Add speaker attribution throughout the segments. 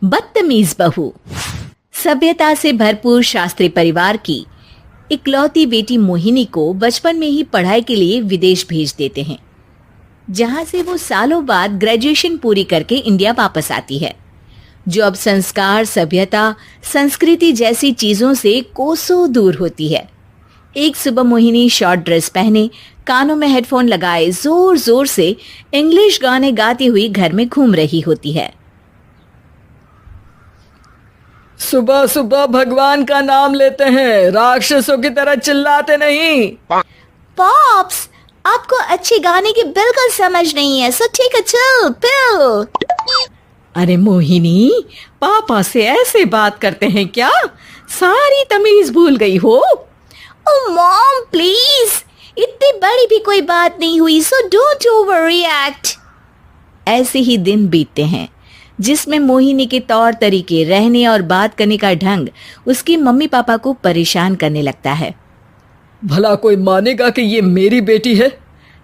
Speaker 1: बदतमीज बहू। सभ्यता से भरपूर शास्त्री परिवार की इकलौती बेटी मोहिनी को बचपन में ही पढ़ाई के लिए विदेश भेज देते हैं, जहां से वो सालों बाद ग्रेजुएशन पूरी करके इंडिया वापस आती है, जो अब संस्कार, सभ्यता, संस्कृति जैसी चीजों से कोसों दूर होती है। एक सुबह मोहिनी शॉर्ट ड्रेस पहने, कानों में हेडफोन लगाए जोर जोर से इंग्लिश गाने गाती हुई घर में घूम रही होती है।
Speaker 2: सुबह सुबह भगवान का नाम लेते हैं, राक्षसों की तरह चिल्लाते नहीं।
Speaker 1: पॉप्स, आपको अच्छे गाने की बिल्कुल समझ नहीं है, सो ठीक है, चिल पिल।
Speaker 2: अरे मोहिनी, पापा से ऐसे बात करते हैं क्या? सारी तमीज भूल गई हो।
Speaker 1: ओह मॉम प्लीज, इतनी बड़ी भी कोई बात नहीं हुई, सो डोंट ओवर रिएक्ट। ऐसे ही दिन बीतते हैं जिसमें मोहिनी के तौर तरीके, रहने और बात करने का ढंग उसकी मम्मी पापा को परेशान करने लगता है।
Speaker 2: भला कोई मानेगा कि ये मेरी बेटी है?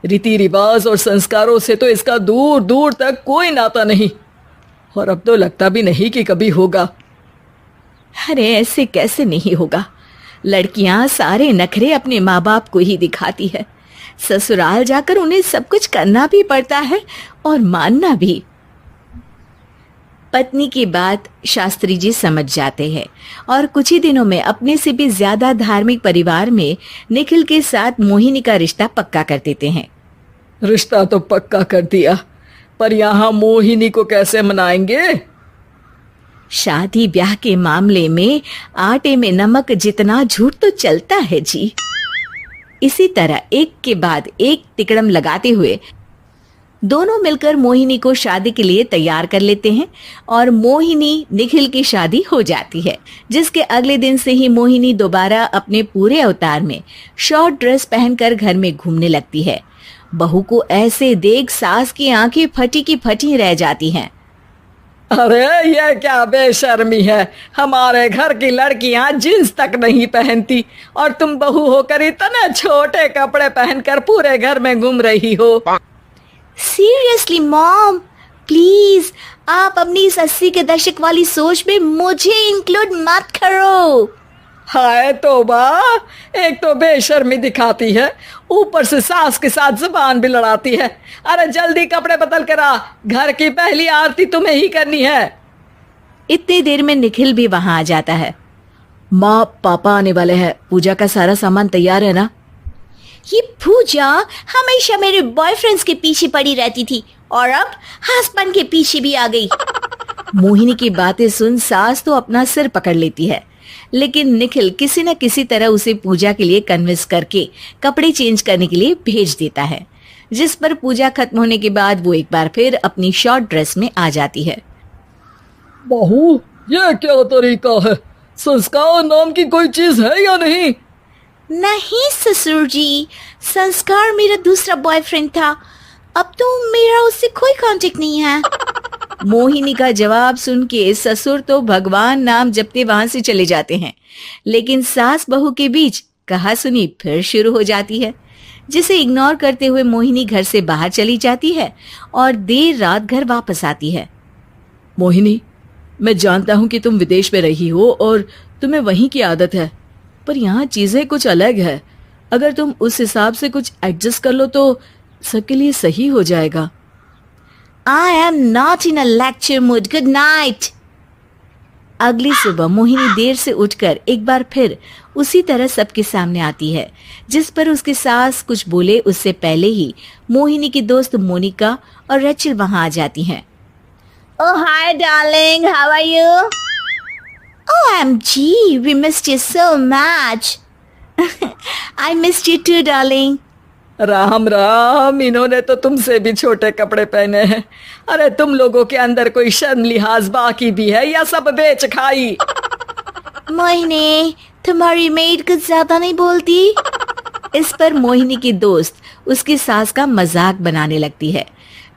Speaker 2: रीति रिवाज और संस्कारों से तो इसका दूर दूर तक कोई नाता नहीं, और अब तो लगता भी नहीं कि कभी होगा।
Speaker 1: अरे ऐसे कैसे नहीं होगा? लड़कियां सारे नखरे अपने माँ बाप को ही दिखाती है। ससुराल जाकर उन्हें सब कुछ करना भी पड़ता है और मानना भी। पत्नी की बात शास्त्री जी समझ जाते हैं और कुछ ही दिनों में अपने से भी ज्यादा धार्मिक परिवार में निखिल के साथ मोहिनी का रिश्ता पक्का कर देते हैं।
Speaker 2: रिश्ता तो पक्का कर दिया, पर यहाँ मोहिनी को कैसे मनाएंगे?
Speaker 1: शादी ब्याह के मामले में आटे में नमक जितना झूठ तो चलता है जी। इसी तरह एक के बाद एक तिकड़म लगाते हुए दोनों मिलकर मोहिनी को शादी के लिए तैयार कर लेते हैं और मोहिनी निखिल की शादी हो जाती है, जिसके अगले दिन से ही मोहिनी दोबारा अपने पूरे अवतार में शॉर्ट ड्रेस पहनकर घर में घूमने लगती है। बहू को ऐसे देख सास की आंखें फटी की फटी रह जाती हैं।
Speaker 2: अरे ये क्या बेशर्मी है, हमारे घर की लड़कियां जींस तक नहीं पहनती और तुम बहू होकर इतने छोटे कपड़े पहनकर पूरे घर में घूम रही हो।
Speaker 1: सीरियसली मॉम, प्लीज आप अपनी इस 80 के दशक वाली सोच में मुझे इंक्लूड मत करो।
Speaker 2: हाय तौबा, एक तो बेशर्मी दिखाती है, ऊपर से सास के साथ जुबान भी लड़ाती है। अरे जल्दी कपड़े बदल कर आ, घर की पहली आरती तुम्हें ही करनी है।
Speaker 1: इतनी देर में निखिल भी वहां आ जाता है।
Speaker 2: माँ पापा आने वाले हैं, पूजा का सारा सामान तैयार है ना?
Speaker 1: ये पूजा हमेशा मेरे बॉयफ्रेंड्स के पीछे पड़ी रहती थी और अब हस्बैंड के पीछे भी आ गई। मोहिनी की बातें सुन सास तो अपना सिर पकड़ लेती है, लेकिन निखिल किसी न किसी तरह उसे पूजा के लिए कन्विंस करके कपड़े चेंज करने के लिए भेज देता है, जिस पर पूजा खत्म होने के बाद वो एक बार फिर अपनी शॉर्ट ड्रेस में आ जाती है।
Speaker 2: बहू, ये क्या तरीका है? संस्कार नाम की कोई चीज है या नहीं?
Speaker 1: नहीं ससुर जी, संस्कार मेरा दूसरा बॉयफ्रेंड था, अब तो मेरा उससे कोई कांटेक्ट नहीं है। मोहिनी का जवाब सुन के ससुर तो भगवान नाम जपते वहां से चले जाते हैं, लेकिन सास बहू के बीच कहा सुनी फिर शुरू हो जाती है, जिसे इग्नोर करते हुए मोहिनी घर से बाहर चली जाती है और देर रात घर वापस आती है।
Speaker 2: मोहिनी, मैं जानता हूँ कि तुम विदेश में रही हो और तुम्हें वहीं की आदत है, पर यहाँ चीजें कुछ अलग है। अगर तुम उस हिसाब से कुछ एडजस्ट कर लो तो सबके लिए सही हो जाएगा।
Speaker 1: I am not in a lecture mood. Good night. अगली सुबह मोहिनी देर से उठकर एक बार फिर उसी तरह सबके सामने आती है, जिस पर उसके सास कुछ बोले उससे पहले ही मोहिनी की दोस्त मोनिका और रचिल वहां आ जाती हैं। Oh hi darling, how are you? OMG, we missed you so much. I missed you too darling.
Speaker 2: Ram Ram, इन्होंने तो तुमसे भी छोटे कपड़े पहने हैं। अरे तुम लोगों के अंदर कोई शर्म लिहाज बाकी भी है या सब बेच खाई?
Speaker 1: मोहिनी, तुम्हारी मेड कुछ ज्यादा नहीं बोलती? इस पर मोहिनी की दोस्त उसकी सास का मजाक बनाने लगती है,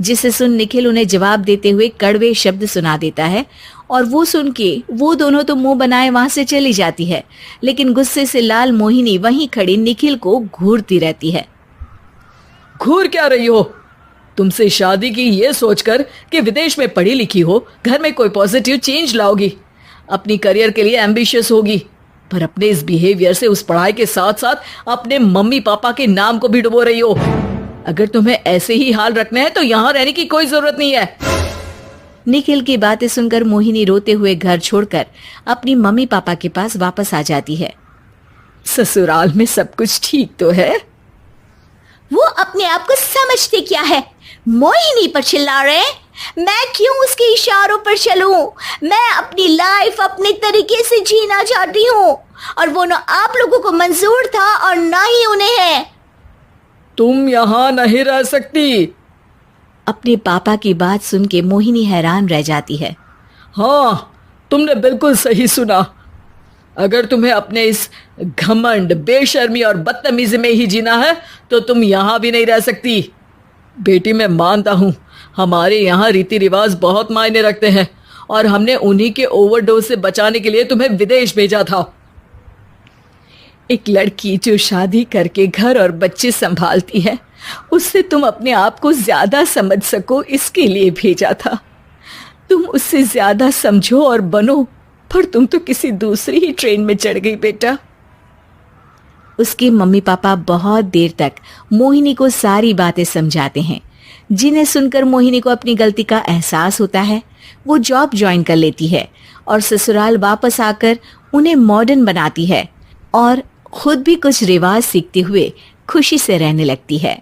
Speaker 1: जिसे सुन निखिल उन्हें जवाब देते हुए कड़वे शब्द सुना देता है और वो सुन के वो दोनों तो मुंह बनाए वहां से चली जाती है, लेकिन गुस्से से लाल मोहिनी वहीं खड़ी निखिल को घूरती रहती है।
Speaker 2: घूर क्या रही हो? तुमसे शादी की ये सोचकर कि विदेश में पढ़ी लिखी हो, घर में कोई पॉजिटिव चेंज लाओगी, अपनी करियर के लिए एम्बिशियस होगी, पर अपने इस बिहेवियर से उस पढ़ाई के साथ साथ अपने मम्मी पापा के नाम को भी डुबो रही हो। अगर तुम्हें ऐसे ही हाल रखने हैं तो यहाँ रहने की कोई जरूरत नहीं है।
Speaker 1: निखिल की बातें सुनकर मोहिनी रोते हुए घर छोड़कर अपनी मम्मी पापा के पास वापस आ जाती है।
Speaker 2: ससुराल में सब कुछ ठीक तो है?
Speaker 3: वो अपने आप को समझते क्या है? मोहिनी पर चिल्ला रहे हैं? मैं क्यों उसके इशारों पर चलूं? मैं अपनी लाइफ अपने तरीके से जीना चाहती हूँ और वो ना आप लोगों को मंजूर था और ना ही उन्हें है।
Speaker 2: तुम यहाँ नहीं रह सकती।
Speaker 1: अपने पापा की बात सुन के मोहिनी हैरान रह जाती है।
Speaker 2: हाँ, तुमने बिल्कुल सही सुना। अगर तुम्हें अपने इस घमंड, बेशर्मी और बदतमीजी में ही जीना है तो तुम यहाँ भी नहीं रह सकती। बेटी, मैं मानता हूँ हमारे यहाँ रीति रिवाज बहुत मायने रखते हैं और हमने उन्हीं के ओवरडोज से बचाने के लिए तुम्हें विदेश भेजा था।
Speaker 1: एक लड़की जो शादी करके घर और बच्चे संभालती है, उससे तुम अपने आप को ज्यादा समझ सको इसके लिए भेजा था। तुम उससे ज्यादा समझो और बनो, पर तुम तो किसी दूसरी ही ट्रेन में चढ़ गई बेटा। उसके मम्मी पापा बहुत देर तक मोहिनी को सारी बातें समझाते हैं, जिन्हें सुनकर मोहिनी को अपनी गलती का एहसास होता है। वो जॉब ज्वाइन कर लेती है और ससुराल वापस आकर उन्हें मॉडर्न बनाती है और खुद भी कुछ रिवाज सीखते हुए खुशी से रहने लगती है।